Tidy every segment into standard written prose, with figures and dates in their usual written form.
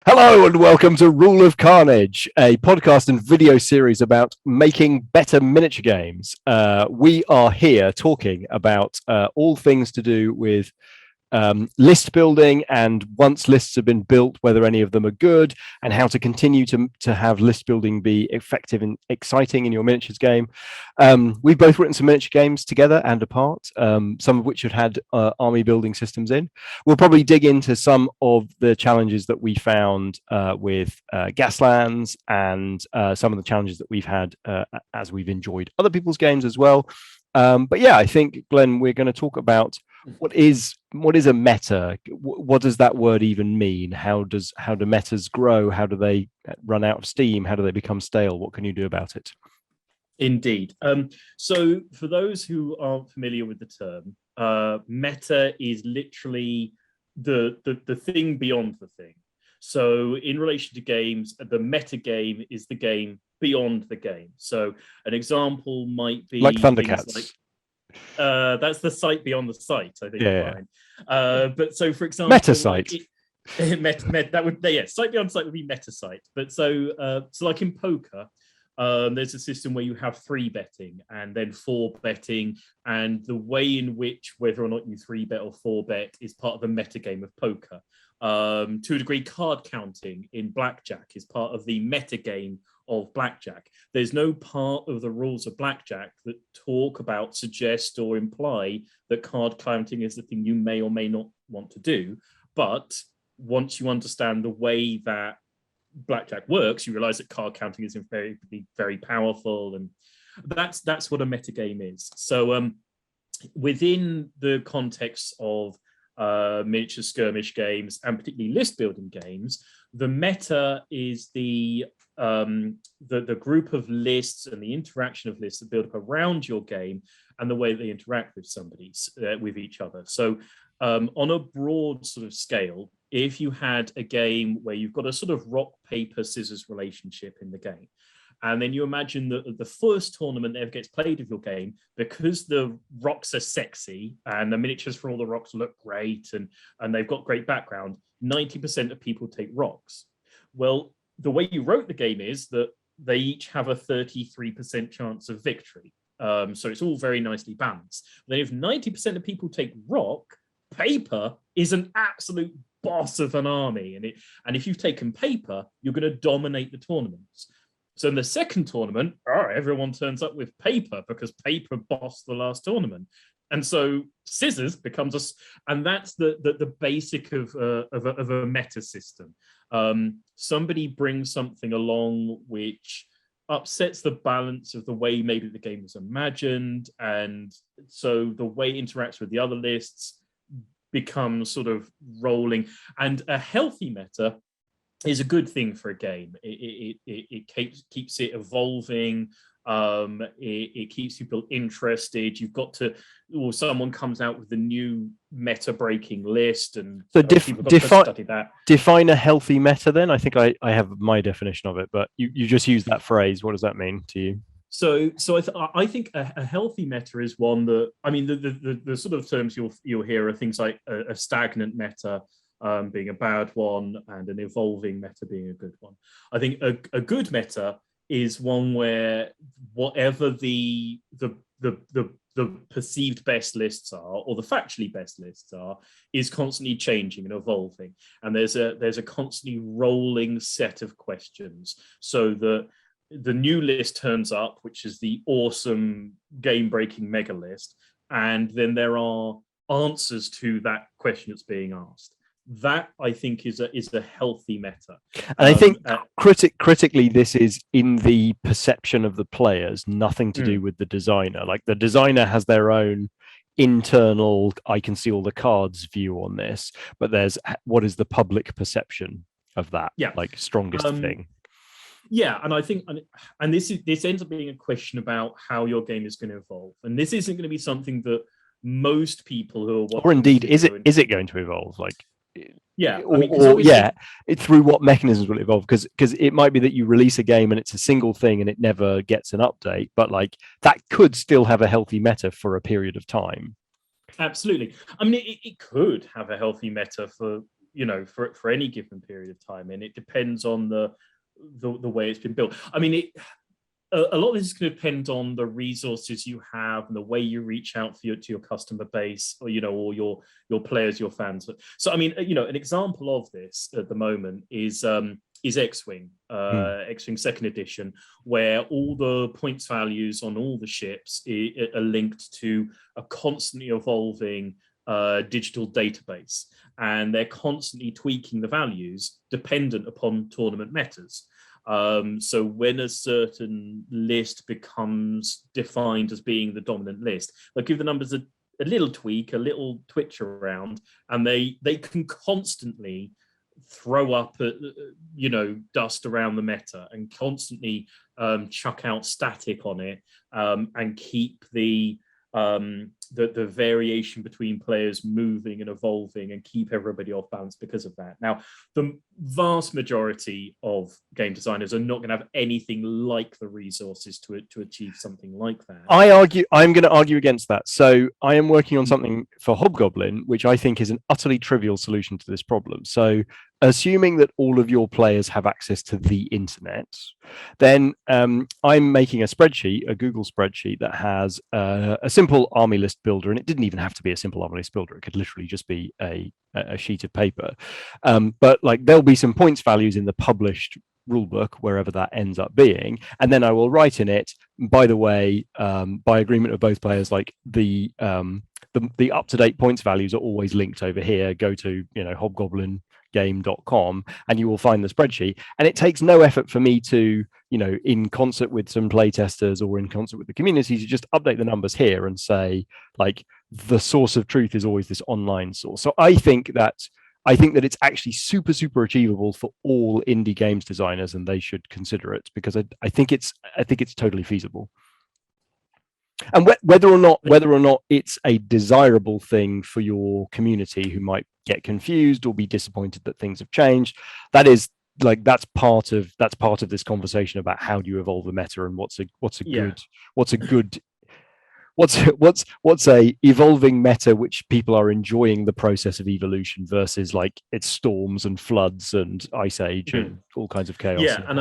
Hello and welcome to Rule of Carnage, a podcast and video series about making better miniature games. We are here talking about all things to do with list building, and once lists have been built, whether any of them are good, and how to continue to have list building be effective and exciting in your miniatures game. We've both written some miniature games together and apart, some of which have had army building systems in. We'll probably dig into some of the challenges that we found with Gaslands, and some of the challenges that we've had as we've enjoyed other people's games as well. But yeah, I think, Glenn, we're going to talk about what is a meta. What does that word even mean? How do metas grow? How do they run out of steam? How do they become stale? What can you do about it? Indeed. So for those who aren't familiar with the term, meta is literally the thing beyond the thing. So in relation to games, the meta game is the game beyond the game. So an example might be like Thundercats. That's the site beyond the site, I think. Yeah. But so, for example, meta site. That would, yeah, site beyond site would be meta site. But so like in poker, there's a system where you have 3 betting and then 4 betting, and the way in which whether or not you 3 bet or 4 bet is part of the meta game of poker. To a degree, card counting in blackjack is part of the meta game of blackjack. There's no part of the rules of blackjack that talk about, suggest, or imply that card counting is the thing you may or may not want to do. But once you understand the way that blackjack works, you realize that card counting is very, very powerful, and that's what a metagame is. So within the context of miniature skirmish games, and particularly list building games, the meta is the group of lists and the interaction of lists that build up around your game and the way they interact with with each other. So on a broad sort of scale, if you had a game where you've got a sort of rock, paper, scissors relationship in the game, and then you imagine that the first tournament that ever gets played of your game, because the rocks are sexy and the miniatures for all the rocks look great and they've got great background, 90% of people take rocks. Well, the way you wrote the game is that they each have a 33% chance of victory. So it's all very nicely balanced. Then if 90% of people take rock, paper is an absolute boss of an army. And if you've taken paper, you're going to dominate the tournaments. So in the second tournament, everyone turns up with paper because paper bossed the last tournament. And so scissors becomes and that's the basic of a meta system. Somebody brings something along which upsets the balance of the way maybe the game was imagined, and so the way it interacts with the other lists becomes sort of rolling. And a healthy meta is a good thing for a game. It keeps it evolving. It keeps people interested. You've got to, or someone comes out with a new meta-breaking list, and so study that. Define a healthy meta. Then I think I have my definition of it, but you just use that phrase. What does that mean to you? So I think a healthy meta is one that, I mean, the sort of terms you'll hear are things like a stagnant meta being a bad one, and an evolving meta being a good one. I think a good meta is one where whatever the perceived best lists are, or the factually best lists are, is constantly changing and evolving. And there's a constantly rolling set of questions, so that the new list turns up, which is the awesome game-breaking mega list, and then there are answers to that question that's being asked. That, I think, is a healthy meta. And I think critically, this is in the perception of the players, nothing to do with the designer. Like, the designer has their own internal, I can see all the cards view on this, but there's what is the public perception of that, like, strongest thing. Yeah, and I think, and this ends up being a question about how your game is going to evolve, and this isn't going to be something that most people who are watching, or indeed, is it going to evolve? Like, yeah, through what mechanisms will it evolve? Because it might be that you release a game and it's a single thing and it never gets an update, but like that could still have a healthy meta for a period of time. Absolutely. I mean, it could have a healthy meta for for any given period of time, and it depends on the way it's been built. I mean, a lot of this is going to depend on the resources you have and the way you reach out to your customer base, or or your players, your fans. So I mean, an example of this at the moment is X-Wing, X-Wing Second Edition, where all the points values on all the ships are linked to a constantly evolving digital database, and they're constantly tweaking the values dependent upon tournament metas. So when a certain list becomes defined as being the dominant list, they'll give the numbers a little tweak, a little twitch around, and they can constantly throw up dust around the meta and constantly chuck out static on it, and keep the variation between players moving and evolving, and keep everybody off balance because of that. Now, the vast majority of game designers are not going to have anything like the resources to achieve something like that. I'm going to argue against that. So I am working on something for Hobgoblin, which I think is an utterly trivial solution to this problem. So assuming that all of your players have access to the internet, then I'm making a spreadsheet, a Google spreadsheet that has a simple army list builder, and it didn't even have to be a simple army list builder. It could literally just be a sheet of paper. But like there'll be some points values in the published rulebook, wherever that ends up being, and then I will write in it, by the way, by agreement of both players, like the up-to-date points values are always linked over here. Go to hobgoblingame.com and you will find the spreadsheet, and it takes no effort for me to, in concert with some playtesters or in concert with the community, to just update the numbers here and say, like, the source of truth is always this online source. So I think that it's actually super achievable for all indie games designers, and they should consider it, because I think it's totally feasible. And whether or not it's a desirable thing for your community, who might get confused or be disappointed that things have changed, that's part of this conversation about how do you evolve the meta, and what's a evolving meta which people are enjoying the process of evolution, versus like it's storms and floods and ice age and all kinds of chaos. Yeah, and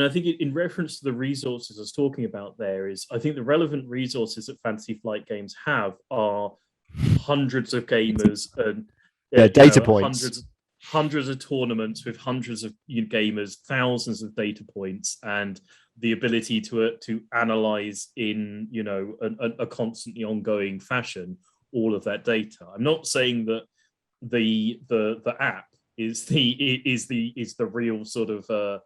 I think in reference to the resources I was talking about there, is I think the relevant resources that Fantasy Flight Games have are hundreds of gamers and data points, hundreds of tournaments with hundreds of gamers, thousands of data points, and the ability to analyze in a constantly ongoing fashion all of that data. I'm not saying that the app is the real sort of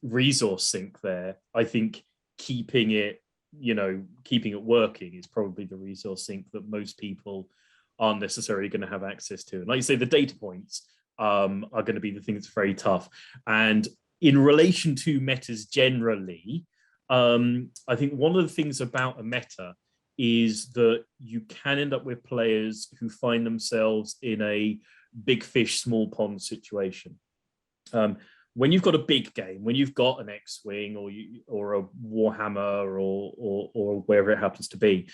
resource sink there. I think keeping it working is probably the resource sink that most people aren't necessarily going to have access to. And like you say, the data points are going to be the thing that's very tough. And in relation to metas generally, I think one of the things about a meta is that you can end up with players who find themselves in a big fish, small pond situation. When you've got a big game, when you've got an X-Wing or a Warhammer or wherever it happens to be,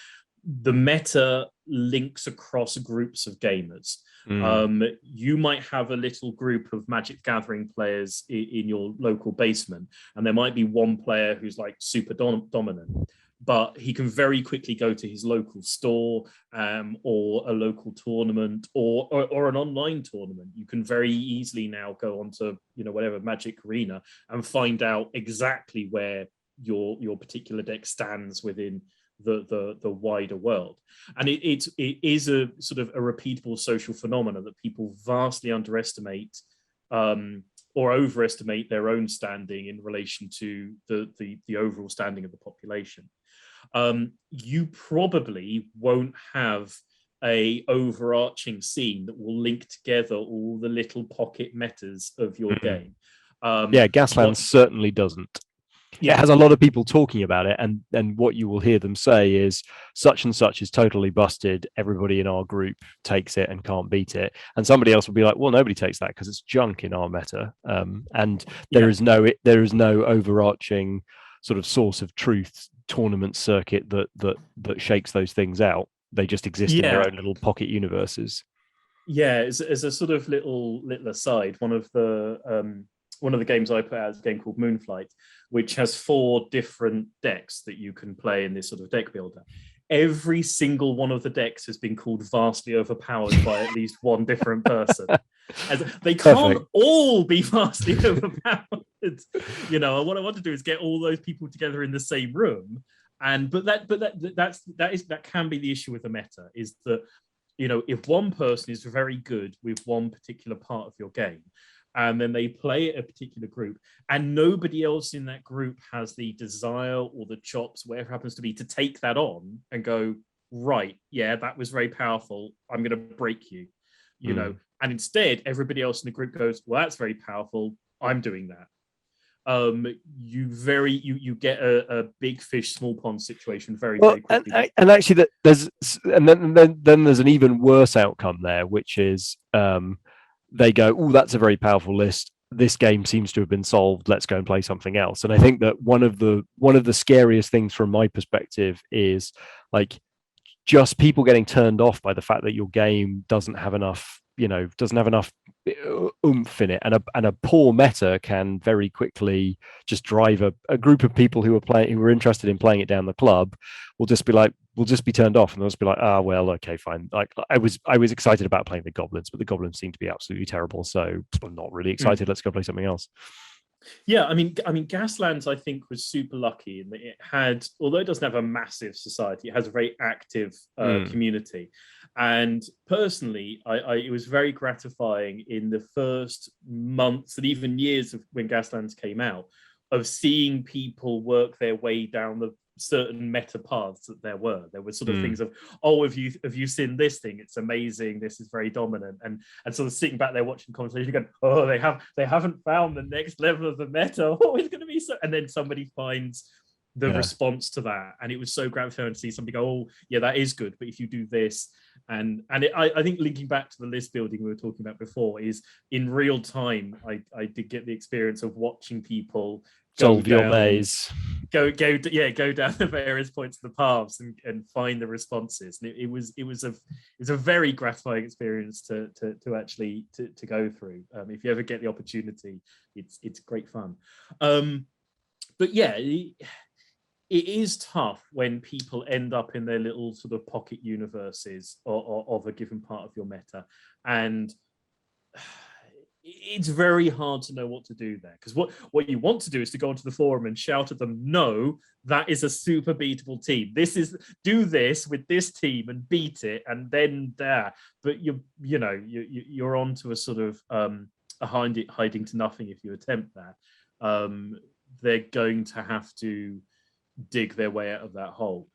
the meta links across groups of gamers. You might have a little group of Magic Gathering players in your local basement, and there might be one player who's like super dominant, but he can very quickly go to his local store, or a local tournament, or an online tournament. You can very easily now go onto whatever Magic Arena and find out exactly where your particular deck stands within the wider world. And it is a sort of a repeatable social phenomenon that people vastly underestimate or overestimate their own standing in relation to the overall standing of the population. You probably won't have a overarching scene that will link together all the little pocket metas of your game. Gaslands certainly doesn't. It has a lot of people talking about it, and what you will hear them say is such and such is totally busted. Everybody in our group takes it and can't beat it, and somebody else will be like, well, nobody takes that because it's junk in our meta. And there is no overarching sort of source of truth tournament circuit that shakes those things out. They just exist in their own little pocket universes. Yeah, as a sort of little aside, one of the games I put out is a game called Moonflight, which has 4 different decks that you can play in this sort of deck builder. Every single one of the decks has been called vastly overpowered by at least one different person. As they can't Perfect. all be vastly overpowered. What I want to do is get all those people together in the same room. That can be the issue with the meta, is that if one person is very good with one particular part of your game, and then they play a particular group, and nobody else in that group has the desire or the chops, whatever happens to be, to take that on and go, right, yeah, that was very powerful, I'm going to break you, and instead everybody else in the group goes, well, that's very powerful, I'm doing that. You get a big fish small pond situation very quickly. And actually, then there's an even worse outcome there, which is they go, oh, that's a very powerful list. This game seems to have been solved. Let's go and play something else. And I think that one of the scariest things from my perspective is like just people getting turned off by the fact that your game doesn't have enough oomph in it, and a poor meta can very quickly just drive a group of people who are interested in playing it down the club will just be turned off, and they'll just be like, well, okay, fine. Like I was excited about playing the goblins, but the goblins seem to be absolutely terrible, so I'm not really excited. Let's go play something else. Yeah, I mean, Gaslands, I think, was super lucky in that it had, although it doesn't have a massive society, it has a very active community. And personally, it was very gratifying in the first months and even years of when Gaslands came out, of seeing people work their way down the certain meta paths that there were sort of things of, oh, have you seen this thing, it's amazing, this is very dominant, and sort of sitting back there watching conversation going, oh, they haven't found the next level of the meta, oh, it's going to be so, and then somebody finds the response to that, and it was so gratifying to see somebody go, oh yeah, that is good, but if you do this, I think linking back to the list building we were talking about before, is in real time I did get the experience of watching people solve your maze, go down the various points of the paths and find the responses, and it was a very gratifying experience to actually to go through. If you ever get the opportunity, it's great fun. But yeah, it is tough when people end up in their little sort of pocket universes of a given part of your meta, and it's very hard to know what to do there, because what you want to do is to go onto the forum and shout at them, no, that is a super beatable team, do this with this team and beat it, and then there, but you're onto a sort of a hiding to nothing if you attempt that. They're going to have to dig their way out of that hole.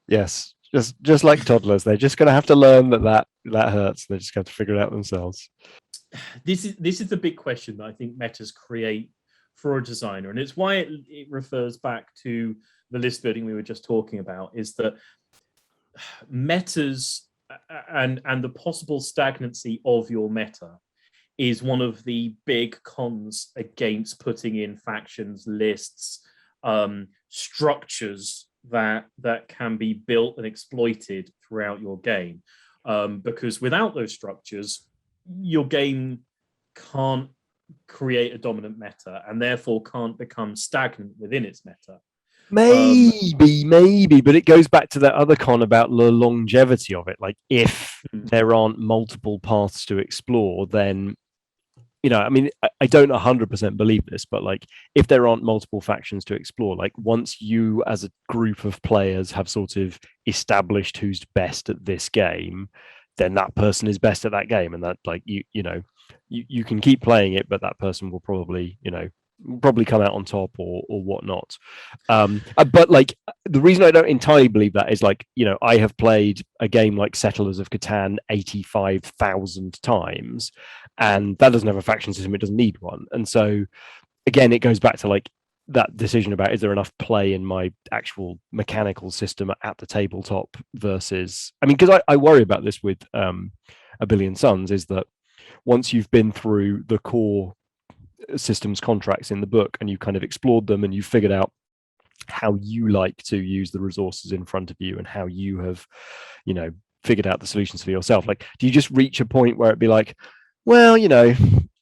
Yes, just like toddlers, they're just going to have to learn that hurts. They're just going to have to figure it out themselves. This is the big question that I think metas create for a designer, and it's why it refers back to the list building we were just talking about, is that metas and the possible stagnancy of your meta is one of the big cons against putting in factions, lists, structures that can be built and exploited throughout your game, because without those structures, your game can't create a dominant meta, and therefore can't become stagnant within its meta. Maybe, but it goes back to that other con about the longevity of it. Like, if there aren't multiple paths to explore, then I mean, I don't 100% believe this, but like, if there aren't multiple factions to explore, like, once you as a group of players have sort of established who's best at this game, then that person is best at that game, and that, like, you can keep playing it, but that person will probably come out on top or whatnot. But like, the reason I don't entirely believe that is, like, I have played a game like Settlers of Catan 85,000 times, and that doesn't have a faction system. It doesn't need one. And so again, it goes back to like that decision about, is there enough play in my actual mechanical system at the tabletop versus, I mean, because I worry about this with A Billion Suns, is that once you've been through the core systems contracts in the book and you've kind of explored them and you've figured out how you like to use the resources in front of you and how you have figured out the solutions for yourself? Like, do you just reach a point where it'd be like, well,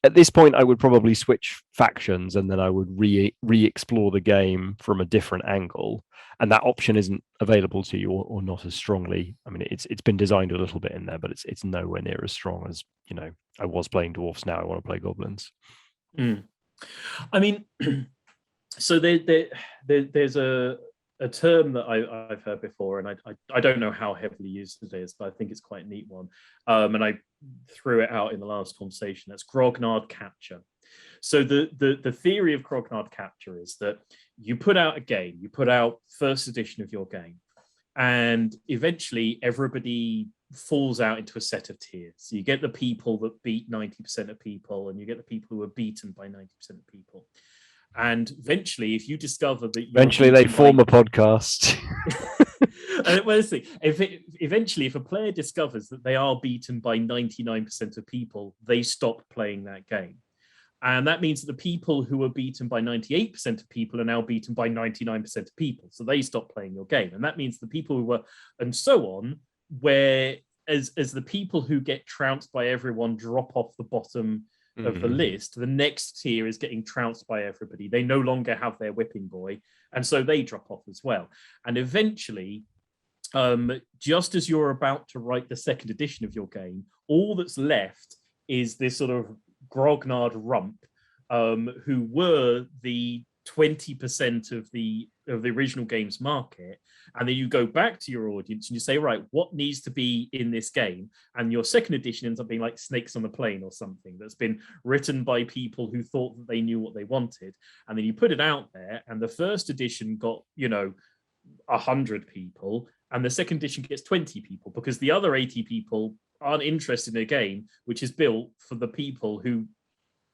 at this point I would probably switch factions and then I would re-explore the game from a different angle, and that option isn't available to you, or not as strongly. I mean, it's been designed a little bit in there, but it's nowhere near as strong as, I was playing dwarfs, now I want to play goblins. I mean, so there's a term that I've heard before, and I don't know how heavily used it is, but I think it's quite a neat one. And I threw it out in the last conversation. That's Grognard Capture. So the theory of Grognard Capture is that you put out a game, you put out first edition of your game, and eventually everybody falls out into a set of tiers. So you get the people that beat 90% of people, and you get the people who are beaten by 90% of people. And eventually, if you discover that eventually they form a podcast. Eventually, if a player discovers that they are beaten by 99% of people, they stop playing that game. And that means that the people who are beaten by 98% of people are now beaten by 99% of people. So they stop playing your game. And that means the people who were, and so on, where as the people who get trounced by everyone drop off the bottom of the list, the next tier is getting trounced by everybody. They no longer have their whipping boy, and so they drop off as well. And eventually, just as you're about to write the second edition of your game, all that's left is this sort of grognard rump, who were the 20% of the original game's market. And then you go back to your audience and you say, right, what needs to be in this game? And your second edition ends up being like Snakes on a Plane or something that's been written by people who thought that they knew what they wanted. And then you put it out there, and the first edition got 100 people, and the second edition gets 20 people, because the other 80 people aren't interested in a game which is built for the people who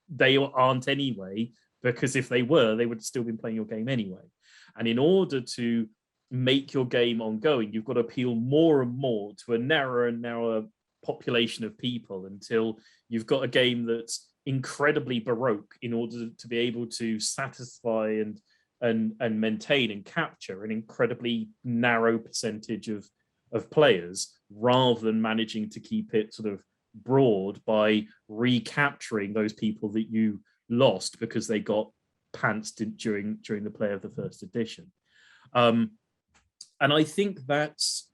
they aren't anyway, because if they were, they would still be playing your game anyway. And in order to make your game ongoing, you've got to appeal more and more to a narrower and narrower population of people, until you've got a game that's incredibly baroque in order to be able to satisfy and maintain and capture an incredibly narrow percentage of players, rather than managing to keep it sort of broad by recapturing those people that you lost because they got pantsed during the play of the first edition. And I think that's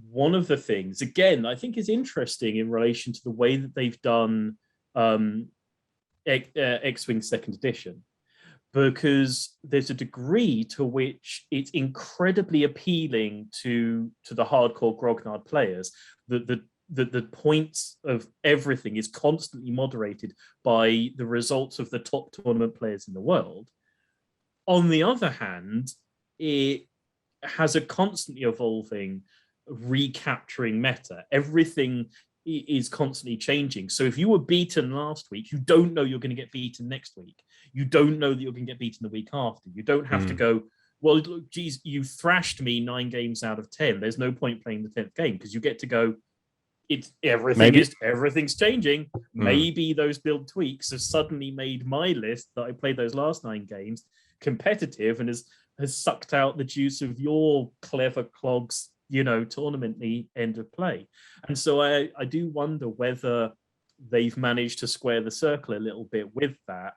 one of the things, again, I think is interesting in relation to the way that they've done X-Wing second edition, because there's a degree to which it's incredibly appealing to the hardcore Grognard players that the points of everything is constantly moderated by the results of the top tournament players in the world. On the other hand, it has a constantly evolving, recapturing meta. Everything is constantly changing. So if you were beaten last week, you don't know you're going to get beaten next week. You don't know that you're going to get beaten the week after. You don't have to go, well, look, geez, you thrashed me 9 games out of 10. There's no point playing the 10th game, because you get to go, everything's changing. Maybe those build tweaks have suddenly made my list that I played those last 9 games competitive, and has sucked out the juice of your clever clogs, tournament end of play. And so I do wonder whether they've managed to square the circle a little bit with that.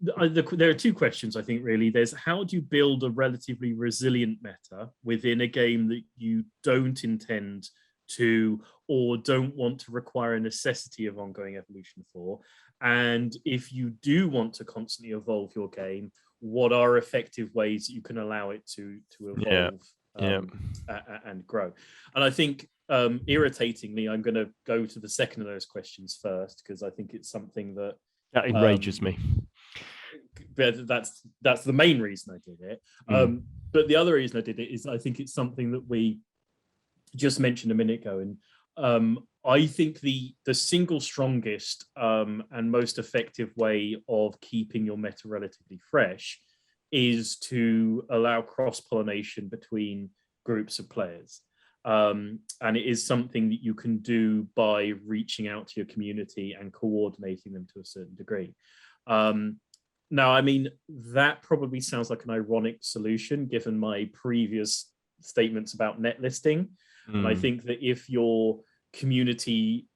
There are 2 questions, I think, really. There's, how do you build a relatively resilient meta within a game that you don't intend to, or don't want to require a necessity of ongoing evolution for? And if you do want to constantly evolve your game, what are effective ways that you can allow it to evolve and grow? And I think, irritatingly, I'm going to go to the second of those questions first, because I think it's something that enrages me. But that's the main reason I did it. But the other reason I did it is I think it's something that we just mentioned a minute ago, and I think the single strongest and most effective way of keeping your meta relatively fresh is to allow cross-pollination between groups of players. And it is something that you can do by reaching out to your community and coordinating them to a certain degree. Now, I mean, that probably sounds like an ironic solution given my previous statements about net listing. And I think that if your community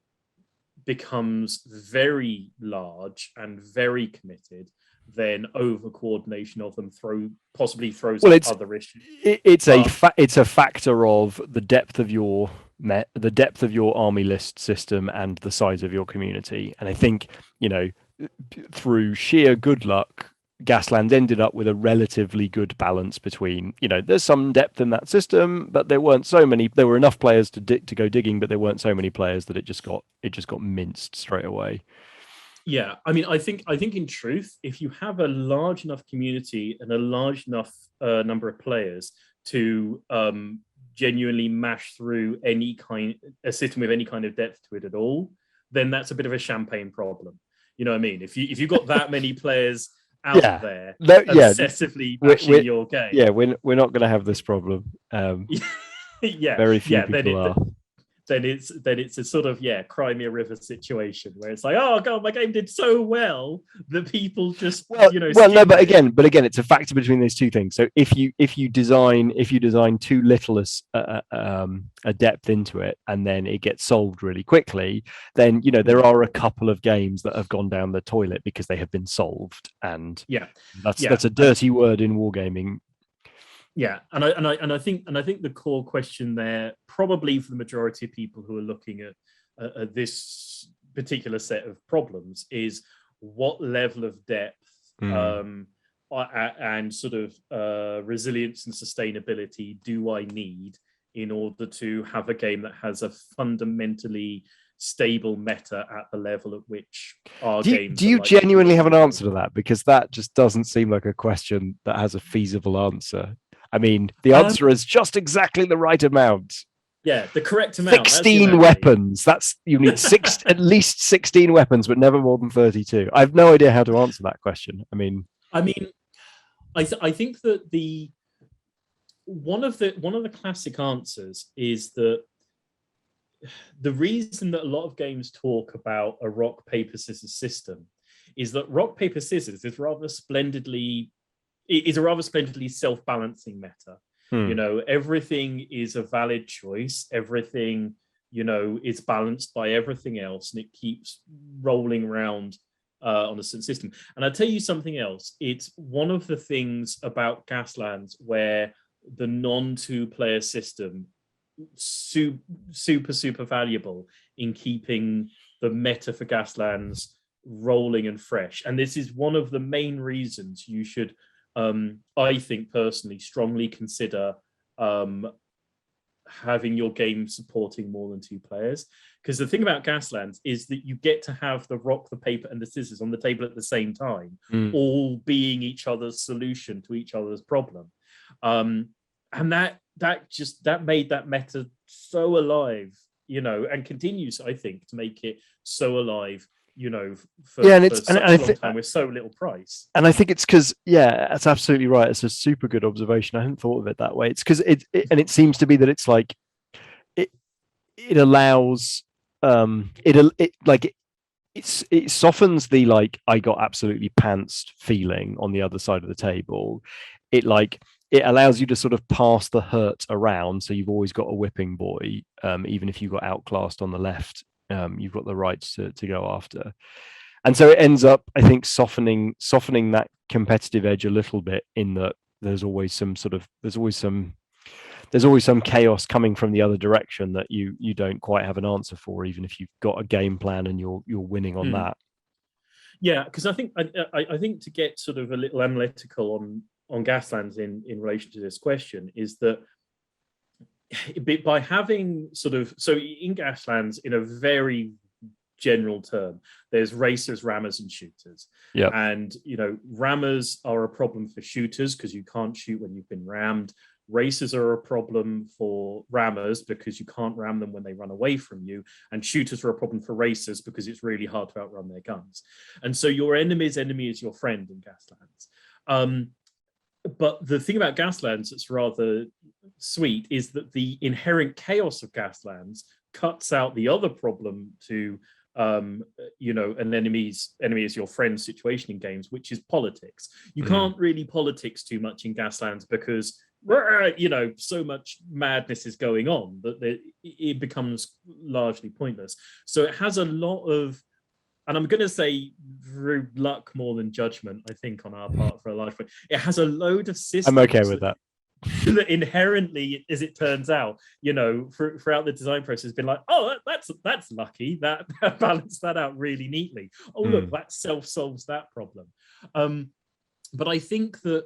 becomes very large and very committed, then over coordination of them possibly throws up other issues. It's a factor of the depth of your army list system and the size of your community. And I think, through sheer good luck, Gaslands ended up with a relatively good balance between, there's some depth in that system, but there were enough players to go digging, but there weren't so many players that it just got minced straight away. Yeah, I mean, I think in truth, if you have a large enough community and a large enough number of players to genuinely mash through a system with any kind of depth to it at all, then that's a bit of a champagne problem. You know what I mean? If you've got that many players out there obsessively bashing your game, we're not going to have this problem. Very few people are. Then it's a sort of Crimea River situation where it's like, oh god, my game did so well that people just but again it's a factor between those two things. So if you design too little a depth into it and then it gets solved really quickly, then there are a couple of games that have gone down the toilet because they have been solved, and that's a dirty word in wargaming. Yeah, and I think the core question there, probably for the majority of people who are looking at this particular set of problems, is what level of depth and sort of resilience and sustainability do I need in order to have a game that has a fundamentally stable meta at the level at which our games. Do you genuinely have an answer to that? Because that just doesn't seem like a question that has a feasible answer. I mean, the answer is just exactly the right amount. Yeah, the correct amount. 16 weapons. You need at least 16 weapons, but never more than 32. I have no idea how to answer that question. I think that one of the classic answers is that the reason that a lot of games talk about a rock paper scissors system is that rock paper scissors is a rather splendidly self-balancing meta. Everything is a valid choice. Everything, is balanced by everything else, and it keeps rolling around on a certain system. And I'll tell you something else. It's one of the things about Gaslands where the non-2-player system super valuable in keeping the meta for Gaslands rolling and fresh. And this is one of the main reasons you should, I think personally, strongly consider having your game supporting more than 2 players. Because the thing about Gaslands is that you get to have the rock, the paper, and the scissors on the table at the same time, all being each other's solution to each other's problem. And that made that meta so alive, and continues, I think, to make it so alive, for such a long time with so little price. And I think it's because, that's absolutely right. It's a super good observation. I hadn't thought of it that way. It's because it seems to be that it's like it allows it softens the I got absolutely pantsed feeling on the other side of the table. It allows you to sort of pass the hurt around, so you've always got a whipping boy, even if you got outclassed on the left. You've got the rights to go after, and so it ends up, I think, softening that competitive edge a little bit. In that there's always some chaos coming from the other direction that you don't quite have an answer for, even if you've got a game plan and you're winning on that. Yeah, because I think to get sort of a little analytical on Gaslands in relation to this question is that by having so in Gaslands, in a very general term, there's racers, rammers, and shooters. Yeah. And rammers are a problem for shooters because you can't shoot when you've been rammed. Racers are a problem for rammers because you can't ram them when they run away from you. And shooters are a problem for racers because it's really hard to outrun their guns. And so your enemy's enemy is your friend in Gaslands. But the thing about Gaslands that's rather sweet is that the inherent chaos of Gaslands cuts out the other problem to an enemy is your friend situation in games, which is politics. You can't really politics too much in Gaslands because so much madness is going on that it becomes largely pointless. So it has a lot of, and I'm going to say through luck more than judgment, I think, on our part for a large point. It has a load of systems. I'm okay with that. That inherently, as it turns out, throughout the design process, been like, oh, that's lucky. That balanced that out really neatly. Oh, look, that self-solves that problem. But I think that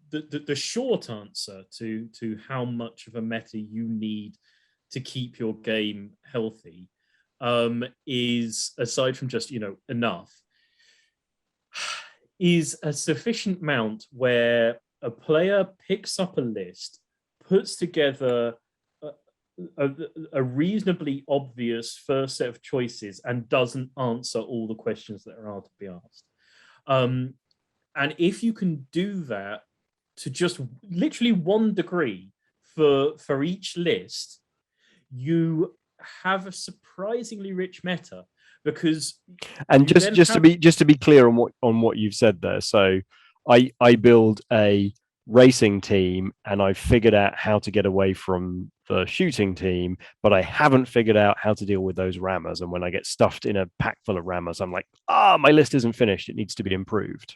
the short answer to how much of a meta you need to keep your game healthy is, aside from just enough, is a sufficient amount where a player picks up a list, puts together a reasonably obvious first set of choices, and doesn't answer all the questions that are to be asked. And if you can do that to just literally 1 degree for each list, you have a surprisingly rich meta. Because just to be clear on what you've said there, so I build a racing team and I've figured out how to get away from the shooting team, but I haven't figured out how to deal with those rammers. And when I get stuffed in a pack full of rammers, I'm like, my list isn't finished. It needs to be improved.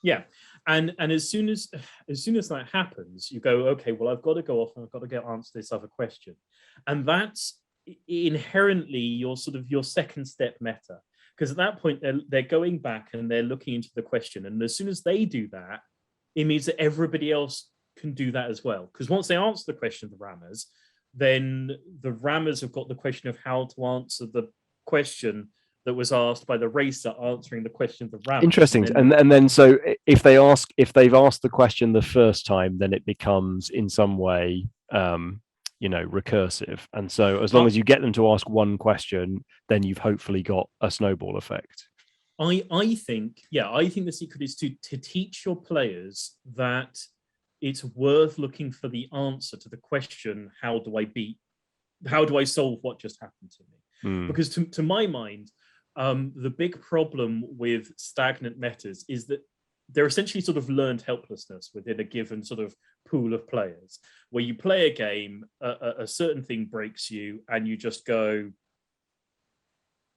Yeah. And as soon as that happens, you go, okay, well, I've got to go off and I've got to answer this other question. And that's inherently your second step meta. Because at that point, they're going back and they're looking into the question. And as soon as they do that, it means that everybody else can do that as well. Because once they answer the question of the rammers, then the rammers have got the question of how to answer the question that was asked by the racer answering the question of the rammers. Interesting. And then so if they've asked the question the first time, then it becomes in some way recursive. And so as long as you get them to ask one question, then you've hopefully got a snowball effect. I think the secret is to teach your players that it's worth looking for the answer to the question, how do I solve what just happened to me? Because to my mind, the big problem with stagnant metas is that they're essentially sort of learned helplessness within a given sort of pool of players, where you play a game, a certain thing breaks you, and you just go,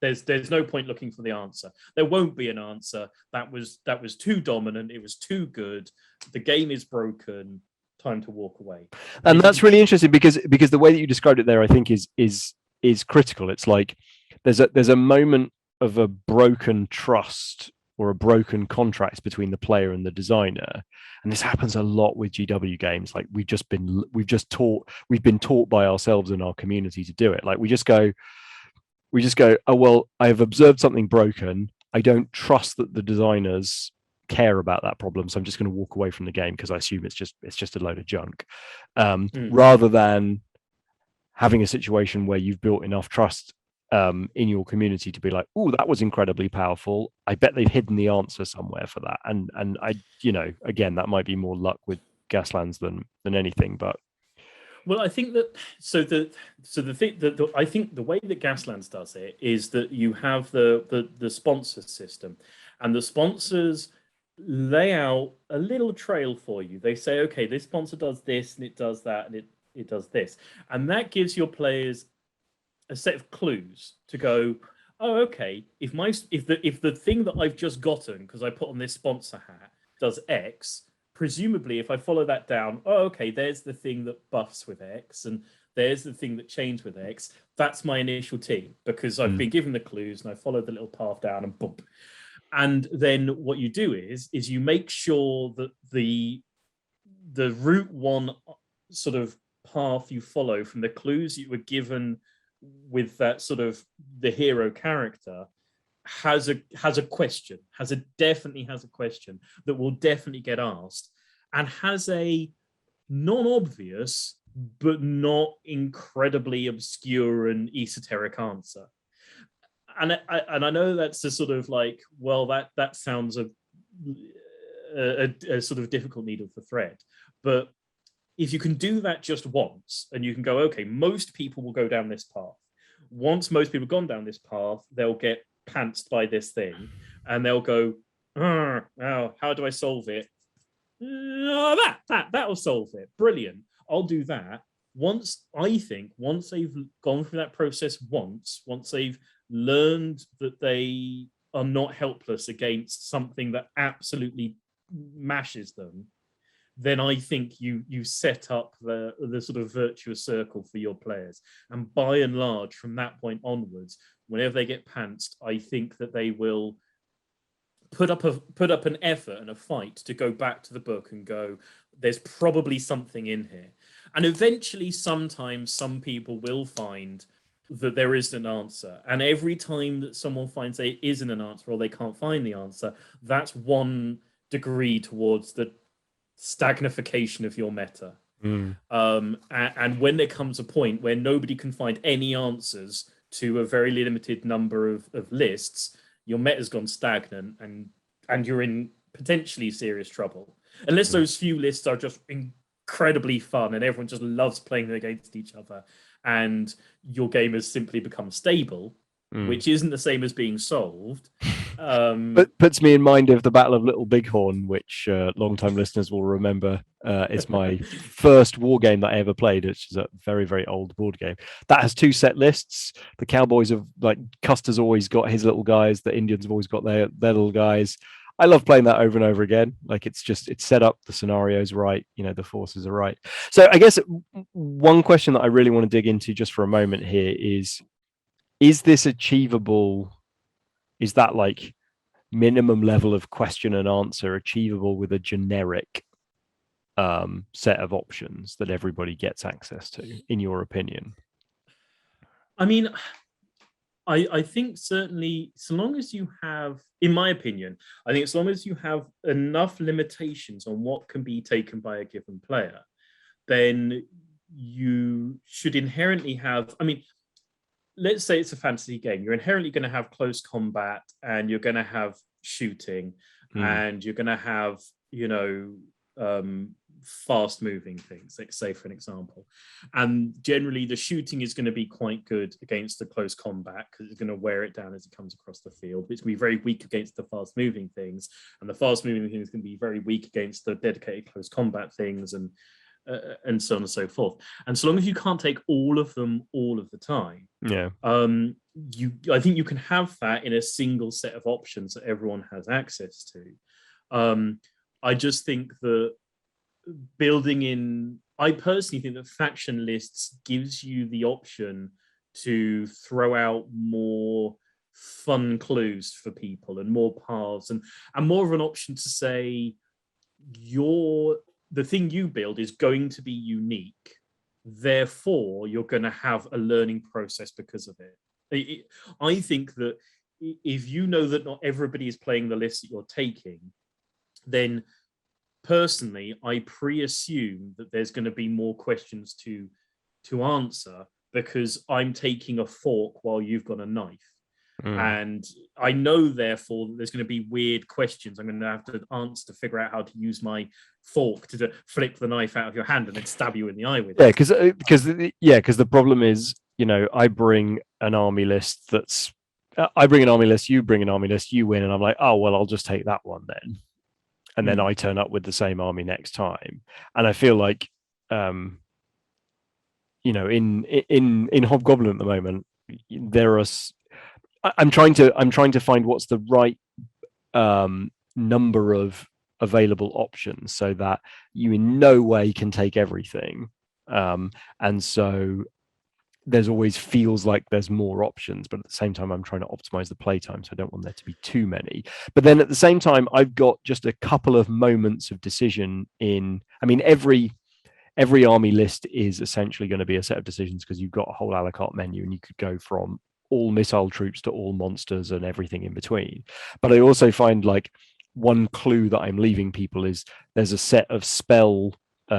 there's no point looking for the answer. There won't be an answer. That was too dominant. It was too good. The game is broken. Time to walk away. And that's really interesting because the way that you described it there, I think is critical. It's like there's a moment of a broken trust or a broken contract between the player and the designer, and this happens a lot with GW games. Like we've been taught by ourselves in our community to do it. Like we just go, oh well, I've observed something broken. I don't trust that the designers care about that problem, so I'm just going to walk away from the game because I assume it's just a load of junk, rather than having a situation where you've built enough trust in your community to be like, oh, that was incredibly powerful. I bet they've hidden the answer somewhere for that. And I, again, that might be more luck with Gaslands than anything. But well, I think that I think the way that Gaslands does it is that you have the sponsor system, and the sponsors lay out a little trail for you. They say, okay, this sponsor does this and it does that and it does this, and that gives your players a set of clues to go, oh, okay, if the thing that I've just gotten because I put on this sponsor hat does X, presumably if I follow that down, oh, okay, there's the thing that buffs with X and there's the thing that changes with X. That's my initial team because I've been given the clues and I followed the little path down and boom. And then what you do is you make sure that the route one sort of path you follow from the clues you were given with that sort of the hero character has a question, definitely has a question that will definitely get asked, and has a non-obvious but not incredibly obscure and esoteric answer. And I know that's a sort of like, well, that sounds a sort of difficult needle to thread, but if you can do that just once and you can go, okay, most people will go down this path. Once most people have gone down this path, they'll get pantsed by this thing and they'll go, oh, how do I solve it? that'll solve it. Brilliant. I'll do that. Once they've gone through that process once they've learned that they are not helpless against something that absolutely mashes them, then I think you set up the sort of virtuous circle for your players. And by and large, from that point onwards, whenever they get pantsed, I think that they will put up an effort and a fight to go back to the book and go, there's probably something in here. And eventually, sometimes some people will find that there is an answer. And every time that someone finds there isn't an answer or they can't find the answer, that's one degree towards the stagnification of your meta. And when there comes a point where nobody can find any answers to a very limited number of lists, your meta's gone stagnant and you're in potentially serious trouble. Unless those few lists are just incredibly fun and everyone just loves playing against each other and your game has simply become stable, which isn't the same as being solved. But puts me in mind of the Battle of Little Bighorn, which long-time listeners will remember. It's my first war game that I ever played, which is a very, very old board game. That has 2 set lists. The Cowboys have, like, Custer's always got his little guys. The Indians have always got their little guys. I love playing that over and over again. Like, it's set up, the scenario's right, the forces are right. So I guess one question that I really want to dig into just for a moment here is this achievable? Is that like minimum level of question and answer achievable with a generic set of options that everybody gets access to, in your opinion? I mean, I think certainly, so long as you have, in my opinion, I think as long as you have enough limitations on what can be taken by a given player, then you should inherently have, I memean, let's say it's a fantasy game. You're inherently going to have close combat and you're going to have shooting and you're going to have, fast moving things, like, say, for an example. And generally the shooting is going to be quite good against the close combat because it's going to wear it down as it comes across the field. It's going to be very weak against the fast moving things. And the fast moving things can be very weak against the dedicated close combat things and so on and so forth. And so long as you can't take all of them all of the time, I think you can have that in a single set of options that everyone has access to. I just think that I personally think that faction lists gives you the option to throw out more fun clues for people and more paths and more of an option to say the thing you build is going to be unique. Therefore, you're going to have a learning process because of it. I think that if you know that not everybody is playing the list that you're taking, then personally, I pre-assume that there's going to be more questions to answer because I'm taking a fork while you've got a knife. And I know, therefore, that there's going to be weird questions I'm going to have to answer to figure out how to use my fork to flip the knife out of your hand and then stab you in the eye with it. Because the problem is, I bring an army list you bring an army list, you win, and I'm like, oh well, I'll just take that one then. And then I turn up with the same army next time. And I feel like, in Hobgoblin at the moment, there are. I'm trying to find what's the right number of available options so that you in no way can take everything. And so there's always feels like there's more options, but at the same time, I'm trying to optimize the playtime, so I don't want there to be too many. But then at the same time, I've got just a couple of moments of decision every army list is essentially going to be a set of decisions because you've got a whole a la carte menu and you could go from all missile troops to all monsters and everything in between. But I also find like one clue that I'm leaving people is there's a set of spell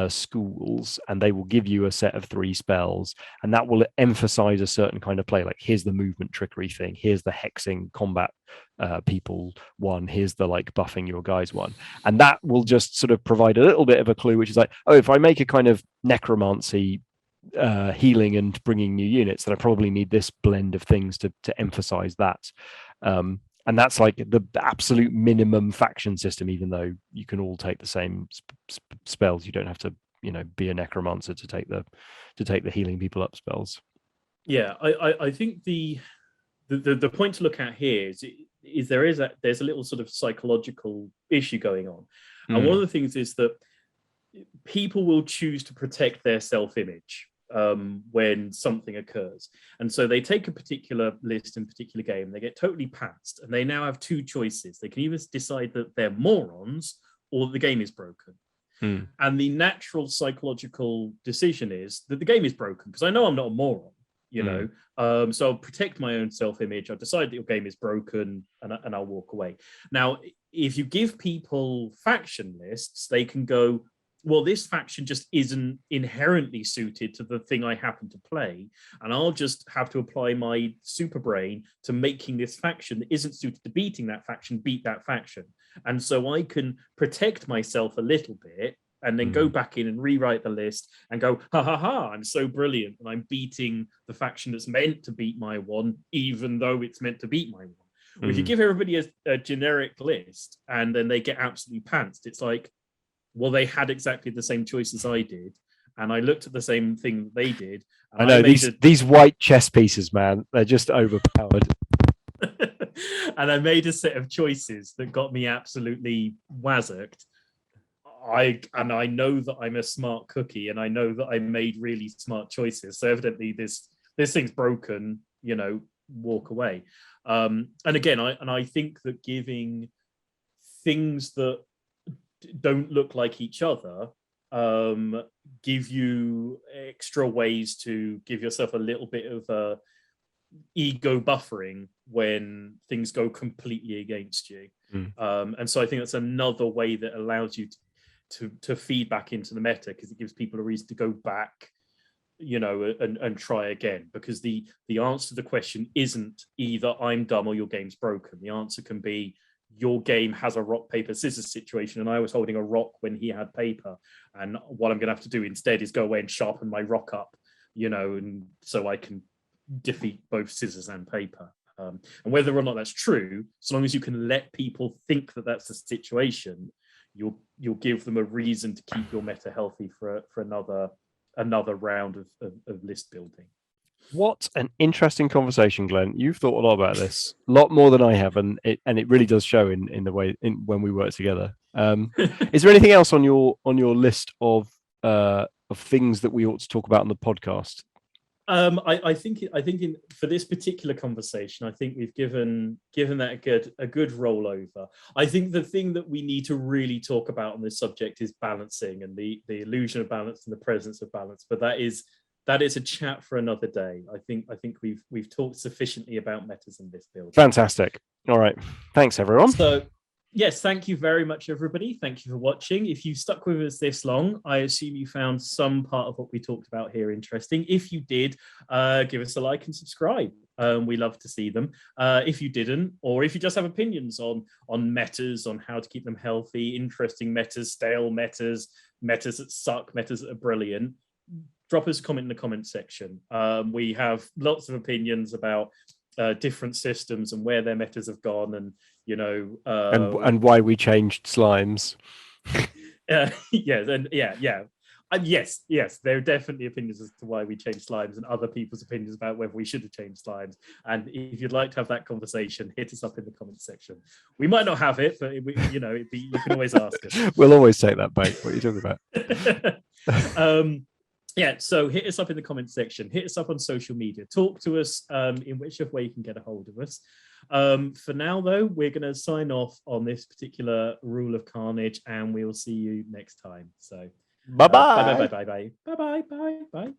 schools and they will give you a set of 3 spells and that will emphasize a certain kind of play, like here's the movement trickery thing, here's the hexing combat people one, here's the like buffing your guys one, and that will just sort of provide a little bit of a clue, which is like, oh, if I make a kind of necromancy healing and bringing new units, then I probably need this blend of things to emphasize that. And that's like the absolute minimum faction system, even though you can all take the same spells. You don't have to, be a necromancer to take the healing people up spells. Yeah, I think the point to look at here is there's a little sort of psychological issue going on. And one of the things is that people will choose to protect their self-image when something occurs. And so they take a particular list in a particular game, they get totally pantsed, and they now have two choices. They can either decide that they're morons or the game is broken. And the natural psychological decision is that the game is broken, because I know I'm not a moron, so I'll protect my own self-image. I'll decide that your game is broken, and I'll walk away. Now, if you give people faction lists, they can go, well, this faction just isn't inherently suited to the thing I happen to play, and I'll just have to apply my super brain to making this faction that isn't suited to beating that faction beat that faction. And so I can protect myself a little bit and then go back in and rewrite the list and go, ha ha ha, I'm so brilliant, and I'm beating the faction that's meant to beat my one, even though it's meant to beat my one. Well, if you give everybody a generic list and then they get absolutely pantsed, it's like, well, they had exactly the same choice as I did, and I looked at the same thing that they did. And I know these white chess pieces, man, they're just overpowered. And I made a set of choices that got me absolutely wazzocked. I know that I'm a smart cookie, and I know that I made really smart choices. So evidently, this thing's broken. Walk away. And again, I think that giving things that don't look like each other give you extra ways to give yourself a little bit of ego buffering when things go completely against you. And so I think that's another way that allows you to feed back into the meta, because it gives people a reason to go back, and try again, because the answer to the question isn't either I'm dumb or your game's broken. The answer can be your game has a rock, paper, scissors situation, and I was holding a rock when he had paper. And what I'm going to have to do instead is go away and sharpen my rock up, and so I can defeat both scissors and paper. And whether or not that's true, so long as you can let people think that that's the situation, you'll give them a reason to keep your meta healthy for another round of list building. What an interesting conversation, Glenn. You've thought a lot about this, a lot more than I have, and it really does show in the way when we work together. Is there anything else on your list of things that we ought to talk about on the podcast? I think for this particular conversation, I think we've given that a good rollover. I think the thing that we need to really talk about on this subject is balancing, and the illusion of balance and the presence of balance. But that is a chat for another day. I think we've talked sufficiently about metas in this build. Fantastic. All right. Thanks, everyone. So, yes, thank you very much, everybody. Thank you for watching. If you stuck with us this long, I assume you found some part of what we talked about here interesting. If you did, give us a like and subscribe. We love to see them. If you didn't, or if you just have opinions on metas, on how to keep them healthy, interesting metas, stale metas that suck, metas that are brilliant, drop us a comment in the comment section. We have lots of opinions about different systems and where their metas have gone, and and why we changed slimes. Yes, there are definitely opinions as to why we changed slimes, and other people's opinions about whether we should have changed slimes. And if you'd like to have that conversation, hit us up in the comment section. We might not have it, but you can always ask us. We'll always take that bait. What are you talking about? So hit us up in the comment section. Hit us up on social media. Talk to us in whichever way you can get a hold of us. For now, though, we're going to sign off on this particular Rule of Carnage, and we'll see you next time. So bye-bye. Bye.